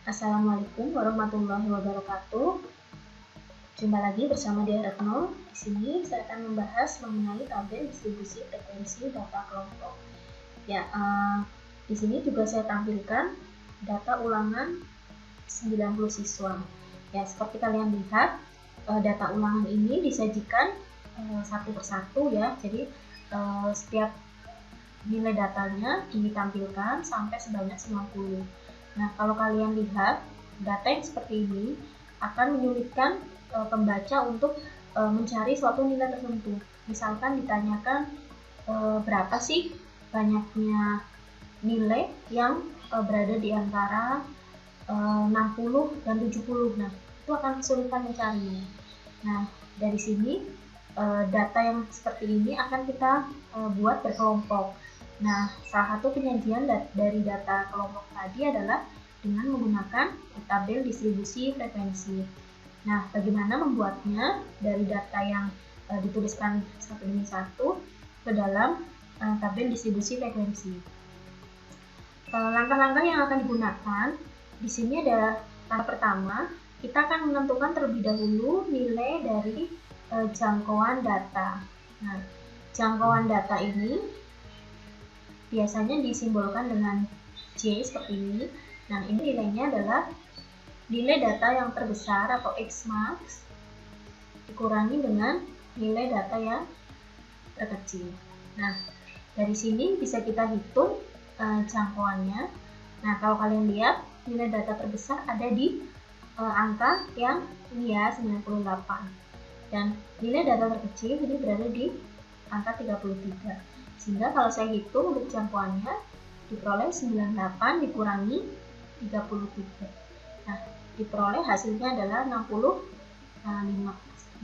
Assalamualaikum warahmatullahi wabarakatuh. Jumpa lagi bersama Dia Retno. Di sini saya akan membahas mengenai tabel distribusi frekuensi data kelompok. Di sini juga saya tampilkan data ulangan 90 siswa. Ya, seperti kalian lihat, data ulangan ini disajikan satu persatu ya. Jadi setiap nilai datanya ditampilkan sampai sebanyak 90. Nah, kalau kalian lihat, data yang seperti ini akan menyulitkan pembaca untuk mencari suatu nilai tertentu. Misalkan ditanyakan berapa sih banyaknya nilai yang berada di antara 60 dan 70. Nah, itu akan kesulitan mencarinya. Nah, dari sini data yang seperti ini akan kita buat berkelompok. Nah, salah satu penyajian dari data kelompok tadi adalah dengan menggunakan tabel distribusi frekuensi. Nah, bagaimana membuatnya dari data yang dituliskan satu demi satu ke dalam tabel distribusi frekuensi. Langkah-langkah yang akan digunakan di sini ada langkah pertama, kita akan menentukan terlebih dahulu nilai dari jangkauan data. Nah, jangkauan data ini biasanya disimbolkan dengan J seperti ini. Nah, ini nilainya adalah nilai data yang terbesar atau X-max dikurangi dengan nilai data yang terkecil. Nah, dari sini bisa kita hitung jangkauannya. Nah, kalau kalian lihat, nilai data terbesar ada di angka yang ini ya, 98. Dan nilai data terkecil ini berada di angka 33. Sehingga kalau saya hitung untuk jangkauannya diperoleh 98 dikurangi 33. Nah, diperoleh hasilnya adalah 65.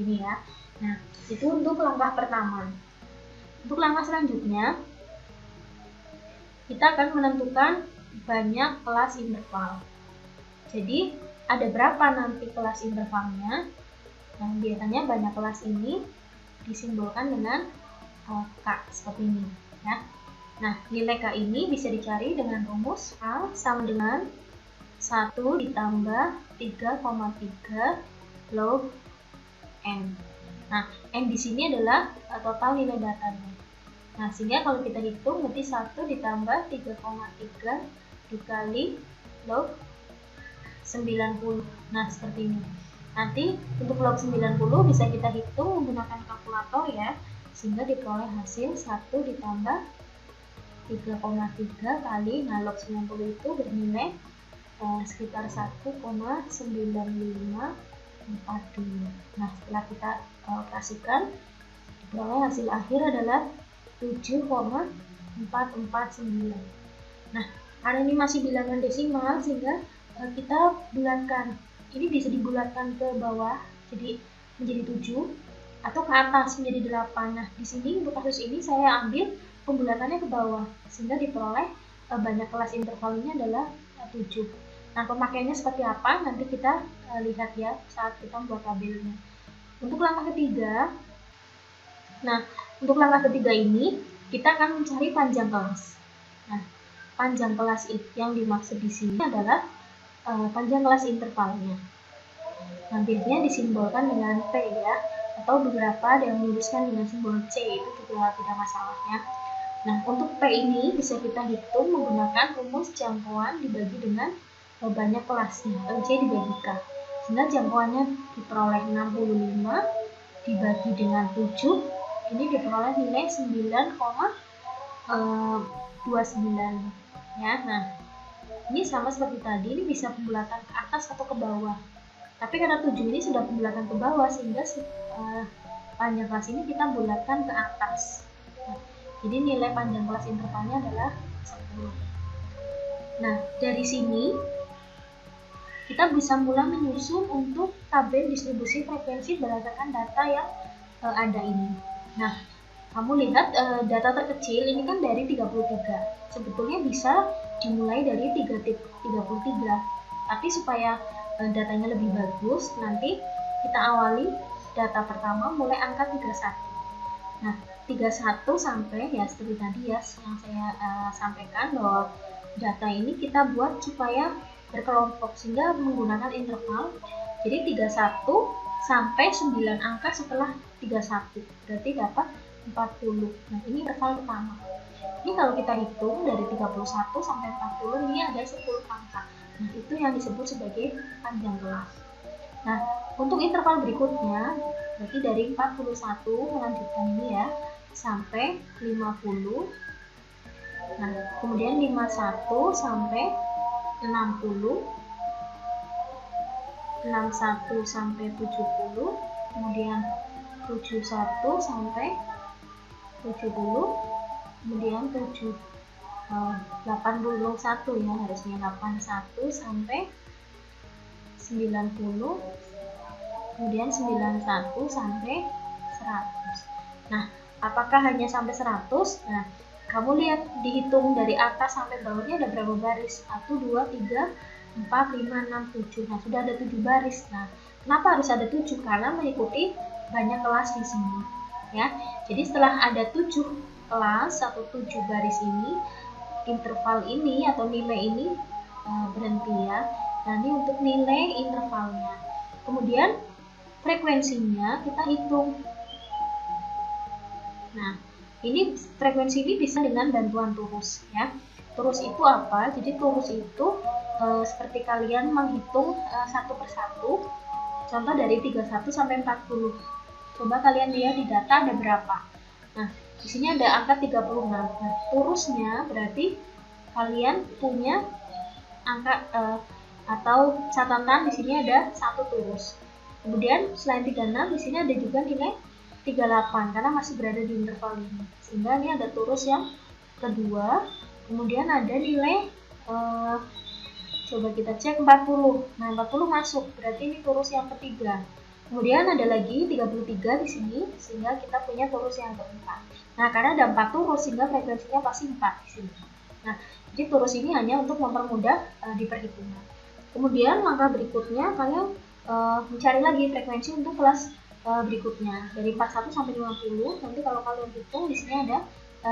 Ini ya. Nah, itu untuk langkah pertama. Untuk langkah selanjutnya, kita akan menentukan banyak kelas interval. Jadi, ada berapa nanti kelas intervalnya? Nah, biasanya banyak kelas ini disimbolkan dengan K seperti ini ya. Nah, nilai K ini bisa dicari dengan rumus A sama dengan 1 ditambah 3,3 log N. Nah, N di sini adalah total nilai datanya. Nah, sehingga kalau kita hitung berarti 1 ditambah 3,3 dikali log 90. Nah, seperti ini. Nanti untuk log 90 bisa kita hitung menggunakan kalkulator ya. Sehingga diperoleh hasil 1 ditambah 3,3 kali, nah log 90 itu bernilai sekitar 1,9542. Nah, setelah kita operasikan, diperoleh hasil akhir adalah 7,449. Nah, karena ini masih bilangan desimal sehingga kita bulatkan. Ini bisa dibulatkan ke bawah jadi menjadi 7 atau ke atas menjadi 8. Nah, di sini untuk kasus ini saya ambil pembulatannya ke bawah sehingga diperoleh banyak kelas intervalnya adalah 7. Nah, pemakaiannya seperti apa nanti kita lihat ya saat kita membuat tabelnya. Untuk langkah ketiga, ini kita akan mencari panjang kelas. Nah, panjang kelas yang dimaksud di sini adalah panjang kelas intervalnya. Nah, biasanya disimbolkan dengan P ya, atau beberapa ada yang menuliskan dengan simbol C, itu juga tidak masalah ya. Nah, untuk P ini bisa kita hitung menggunakan rumus jangkauan dibagi dengan banyak kelasnya, atau C dibagi K. Sehingga jangkauannya diperoleh 65 dibagi dengan 7, ini diperoleh nilai 9,29 ya. Nah, ini sama seperti tadi, ini bisa pembulatan ke atas atau ke bawah. Tapi karena 7 ini sudah pembulatan ke bawah sehingga panjang kelas ini kita bulatkan ke atas. Nah, jadi nilai panjang kelas intervalnya adalah 10. Nah, dari sini kita bisa mulai menyusun untuk tabel distribusi frekuensi berdasarkan data yang ada ini. Nah, kamu lihat data terkecil ini kan dari 33. Sebetulnya bisa dimulai dari 33. Tapi supaya datanya lebih bagus, nanti kita awali data pertama mulai angka 31. Nah, 31 sampai ya seperti tadi ya yang saya sampaikan bahwa data ini kita buat supaya berkelompok sehingga menggunakan interval. Jadi 31 sampai 9 angka setelah 31 berarti dapat 40. Nah, ini interval pertama. Ini kalau kita hitung dari 31 sampai 40 ini ada 10 angka. Nah, itu yang disebut sebagai panjang kelas. Nah, untuk interval berikutnya berarti dari 41 melanjutkan ini ya sampai 50. Nah, kemudian 51 sampai 60, 61 sampai 70, kemudian 71 sampai 70, kemudian 81 ya, harusnya 81 sampai 90, kemudian 91 sampai 100. Nah, apakah hanya sampai 100? Nah, kamu lihat dihitung dari atas sampai bawahnya ada berapa baris? 1, 2, 3, 4, 5, 6, 7. Nah, sudah ada 7 baris. Nah, kenapa harus ada 7? Karena mengikuti banyak kelas di sini. Ya, jadi setelah ada 7 kelas atau 7 baris ini, interval ini atau nilai ini berhenti ya. Nah, ini untuk nilai intervalnya. Kemudian frekuensinya kita hitung. Nah, ini frekuensi ini bisa dengan bantuan turus ya. Turus itu apa? Jadi turus itu seperti kalian menghitung satu persatu. Contoh dari 31 sampai 40. Coba kalian lihat di data ada berapa. Nah, di sini ada angka 36. Nah, turusnya berarti kalian punya angka atau catatan di sini ada satu turus. Kemudian selain 36 di sini ada juga nilai 38 karena masih berada di interval ini. Sehingga ini ada turus yang kedua. Kemudian ada nilai coba kita cek 40. Nah, 40 masuk. Berarti ini turus yang ketiga. Kemudian ada lagi 33 di sini sehingga kita punya turus yang keempat. Nah, karena ada 4 turus sehingga frekuensinya pasti 4 di sini. Nah, jadi turus ini hanya untuk mempermudah di perhitungan. Kemudian langkah berikutnya kalian mencari lagi frekuensi untuk kelas berikutnya dari 41 sampai 50. Nanti kalau kalian hitung di sini ada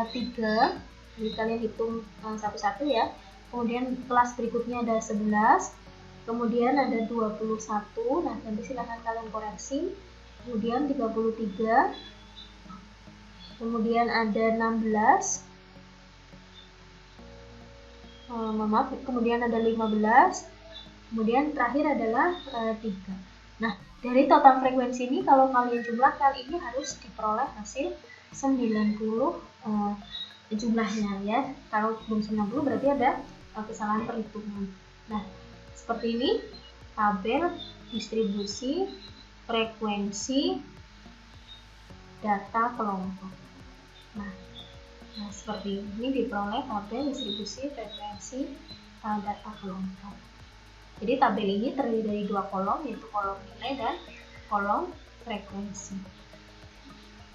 3. Jadi kalian hitung satu-satu ya. Kemudian kelas berikutnya ada 11. Kemudian ada 21. Nah, nanti silahkan kalian koreksi. Kemudian 33. Kemudian ada 16. Maaf, kemudian ada 15. Kemudian terakhir adalah 3. Nah, dari total frekuensi ini kalau kalian jumlahkan ini harus diperoleh hasil 90 jumlahnya ya. Kalau belum 90 berarti ada kesalahan perhitungan. Nah, seperti ini tabel distribusi frekuensi data kelompok. Nah, seperti ini diperoleh tabel distribusi frekuensi data kelompok. Jadi tabel ini terdiri dari 2 kolom, yaitu kolom nilai dan kolom frekuensi.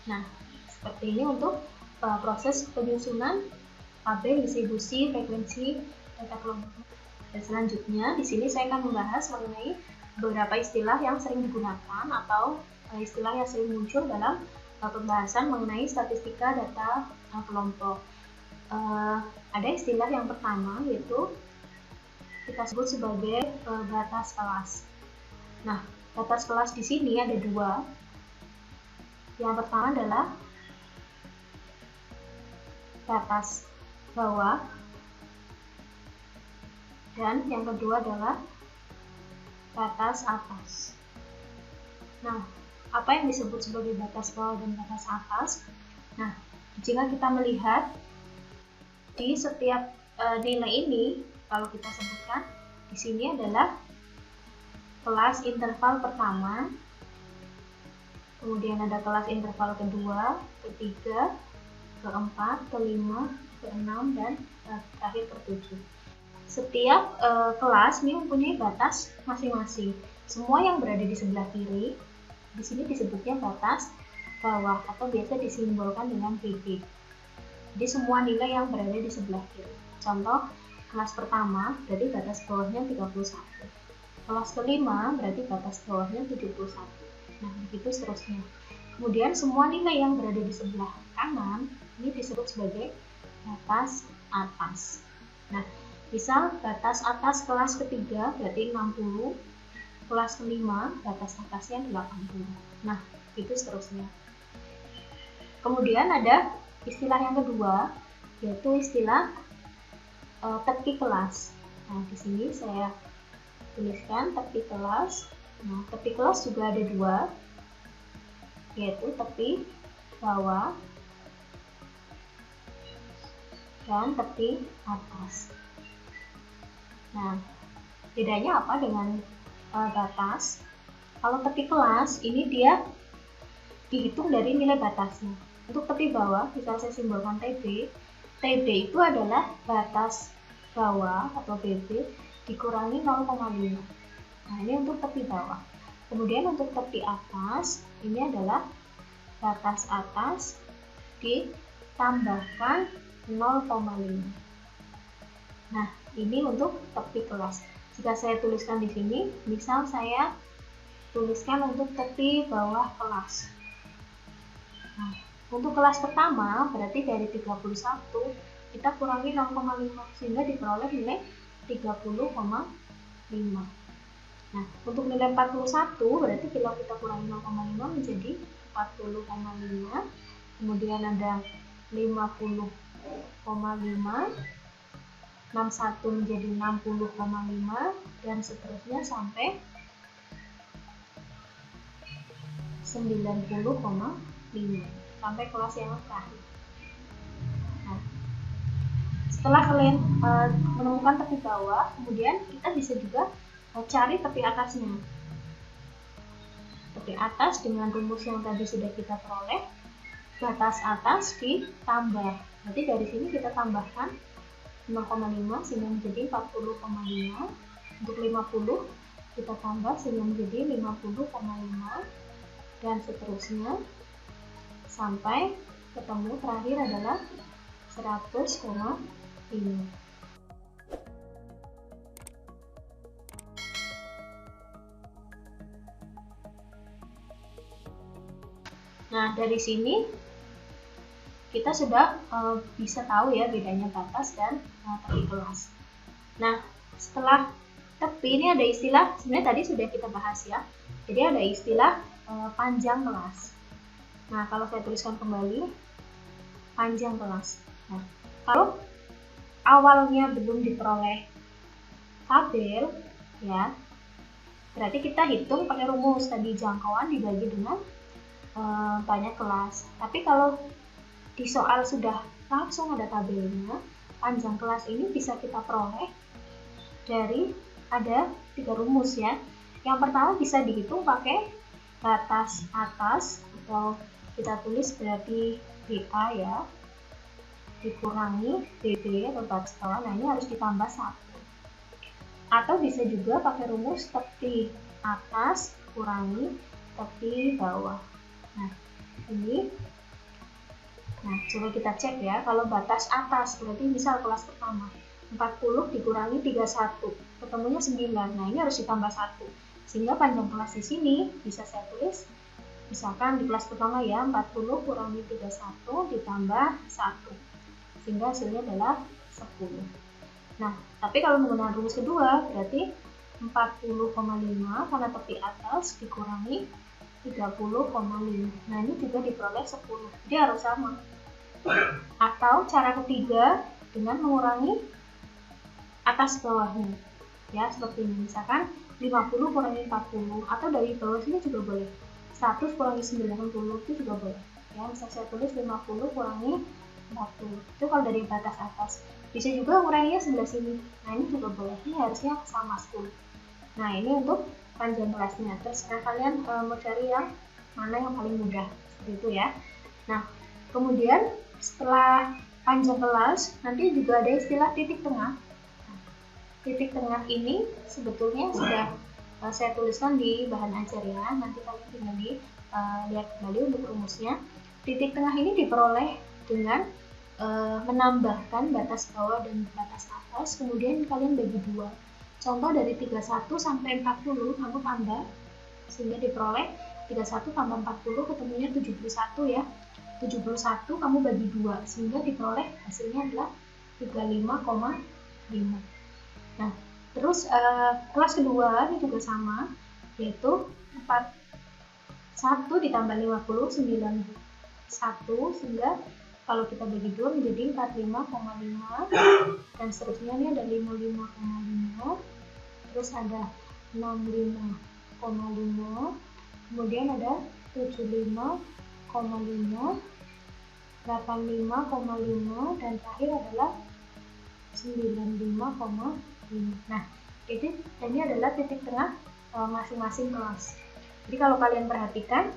Nah, seperti ini untuk proses penyusunan tabel distribusi frekuensi data kelompok. Dan selanjutnya, di sini saya akan membahas mengenai beberapa istilah yang sering digunakan atau istilah yang sering muncul dalam pembahasan mengenai statistika data kelompok. Ada istilah yang pertama yaitu kita sebut sebagai batas kelas. Nah, batas kelas di sini ada 2. Yang pertama adalah batas bawah dan yang kedua adalah batas atas. Nah, apa yang disebut sebagai batas bawah dan batas atas? Nah, jika kita melihat di setiap nilai ini, kalau kita sebutkan di sini adalah kelas interval pertama, kemudian ada kelas interval kedua, ketiga, keempat, kelima, keenam, dan terakhir ke-7. Setiap kelas ini mempunyai batas masing-masing. Semua yang berada di sebelah kiri di sini disebutnya batas bawah atau biasa disimbolkan dengan BB. Jadi semua nilai yang berada di sebelah kiri. Contoh kelas pertama berarti batas bawahnya 31. Kelas kelima berarti batas bawahnya 71. Nah, begitu seterusnya. Kemudian semua nilai yang berada di sebelah kanan ini disebut sebagai batas atas. Nah, Misal batas atas kelas ketiga berarti 60, kelas kelima batas atasnya 80. Nah, itu seterusnya. Kemudian ada istilah yang kedua, yaitu istilah tepi kelas. Nah, di sini saya tuliskan tepi kelas. Nah, tepi kelas juga ada dua, yaitu tepi bawah dan tepi atas. Nah, bedanya apa dengan batas? Kalau tepi kelas ini dia dihitung dari nilai batasnya. Untuk tepi bawah, bisa saya simbolkan TB. TB itu adalah batas bawah atau BB dikurangi 0,5. Nah, ini untuk tepi bawah. Kemudian untuk tepi atas, ini adalah batas atas ditambahkan 0,5. Nah, ini untuk tepi kelas. Jika saya tuliskan di sini, misal saya tuliskan untuk tepi bawah kelas. Nah, untuk kelas pertama berarti dari 31 kita kurangi 0,5 sehingga diperoleh nilai 30,5. Nah, untuk nilai 41 berarti kalau kita kurangi 0,5 menjadi 40,5. Kemudian ada 50,5, 61 menjadi 60,5 dan seterusnya sampai 90,5 sampai kelas yang terakhir. Nah, setelah kalian menemukan tepi bawah, kemudian kita bisa juga cari tepi atasnya. Tepi atas dengan rumus yang tadi sudah kita peroleh, batas atas ditambah. Berarti dari sini kita tambahkan 0,5 sehingga menjadi 40,5. Untuk 50 kita tambah sehingga menjadi 50,5 dan seterusnya sampai ketemu terakhir adalah 100,5. Nah, dari sini kita sudah bisa tahu ya bedanya batas dan tepi kelas. Nah, setelah tepi ini ada istilah, sebenarnya tadi sudah kita bahas ya. Jadi ada istilah panjang kelas. Nah, kalau saya tuliskan kembali panjang kelas. Nah, kalau awalnya belum diperoleh tabel ya, berarti kita hitung pakai rumus tadi, jangkauan dibagi dengan banyak kelas. Tapi kalau di soal sudah langsung ada tabelnya, panjang kelas ini bisa kita peroleh dari ada 3 rumus ya. Yang pertama bisa dihitung pakai batas atas atau kita tulis berarti BA ya, dikurangi BB atau batas bawah. Nah, ini harus ditambah 1. Atau bisa juga pakai rumus tepi atas kurangi tepi bawah. Nah, ini. Nah, coba kita cek ya. Kalau batas atas berarti misal kelas pertama 40 dikurangi 31, ketemunya 9. Nah, ini harus ditambah 1. Sehingga panjang kelas di sini bisa saya tulis misalkan di kelas pertama ya, 40 kurangi 31 ditambah 1. Sehingga hasilnya adalah 10. Nah, tapi kalau menggunakan rumus kedua berarti 40,5 karena tepi atas dikurangi 30,5. Nah, ini juga diperoleh 10. Jadi harus sama. Atau cara ketiga dengan mengurangi atas bawahnya. Ya, seperti ini. Misalkan 50 kurangi 40 atau dari bawah sini juga boleh. 100 kurangi 90 itu juga boleh. Ya, bisa saya tulis 50 kurangi 40. Itu kalau dari batas atas. Bisa juga kuranginya sebelah sini. Nah, ini juga boleh. Ini harusnya sama 10. Nah, ini untuk panjang kelasnya. Terserah kalian mau cari yang mana yang paling mudah. Seperti itu ya. Nah, kemudian setelah panjang kelas, nanti juga ada istilah titik tengah. Nah, titik tengah ini sebetulnya sudah saya tuliskan di bahan ajar ya. Nanti kalian tinggal lihat kembali untuk rumusnya. Titik tengah ini diperoleh dengan menambahkan batas bawah dan batas atas, kemudian kalian bagi 2. Contoh dari 31 sampai 40 kamu tambah sehingga diperoleh 31 tambah 40 ketemunya 71 ya. 71 kamu bagi 2 sehingga diperoleh hasilnya adalah 35,5. Nah, terus kelas kedua ini juga sama, yaitu 1 ditambah 50, 91, sehingga kalau kita bagi 2 menjadi 45,5, dan seterusnya ini ada 55,5, terus ada 65,5, kemudian ada 75,5, 85,5, dan terakhir adalah 95,5. Nah, ini adalah titik tengah masing-masing kelas. Jadi kalau kalian perhatikan,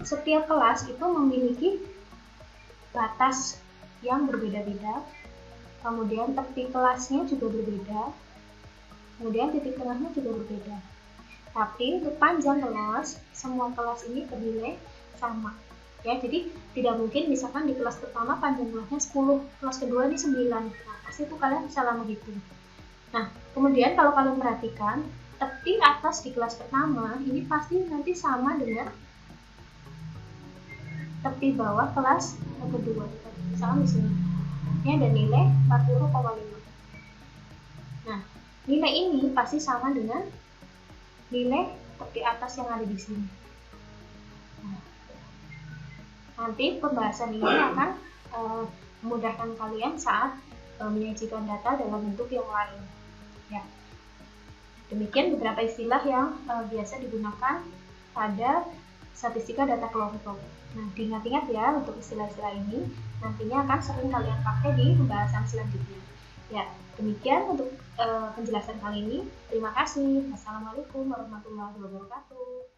setiap kelas itu memiliki batas yang berbeda-beda, kemudian tepi kelasnya juga berbeda, kemudian titik tengahnya juga berbeda. Tapi untuk panjang kelas, semua kelas ini bernilai sama. Ya, jadi tidak mungkin misalkan di kelas pertama panjang kelasnya 10, kelas kedua ini 9. Nah, pasti itu kalian salah menghitung. Nah, kemudian kalau kalian perhatikan, tepi atas di kelas pertama ini pasti nanti sama dengan tepi bawah kelas kedua. Misalkan di sini ini ada nilai 40,5. Nah, nilai ini pasti sama dengan nilai tepi atas yang ada di sini. Nah, nanti pembahasan ini akan memudahkan kalian saat menyajikan data dalam bentuk yang lain. Ya. Demikian beberapa istilah yang biasa digunakan pada statistika data kelompok. Nah, diingat-ingat ya untuk istilah-istilah ini, nantinya akan sering kalian pakai di pembahasan selanjutnya. Ya, demikian untuk penjelasan kali ini. Terima kasih. Wassalamualaikum warahmatullahi wabarakatuh.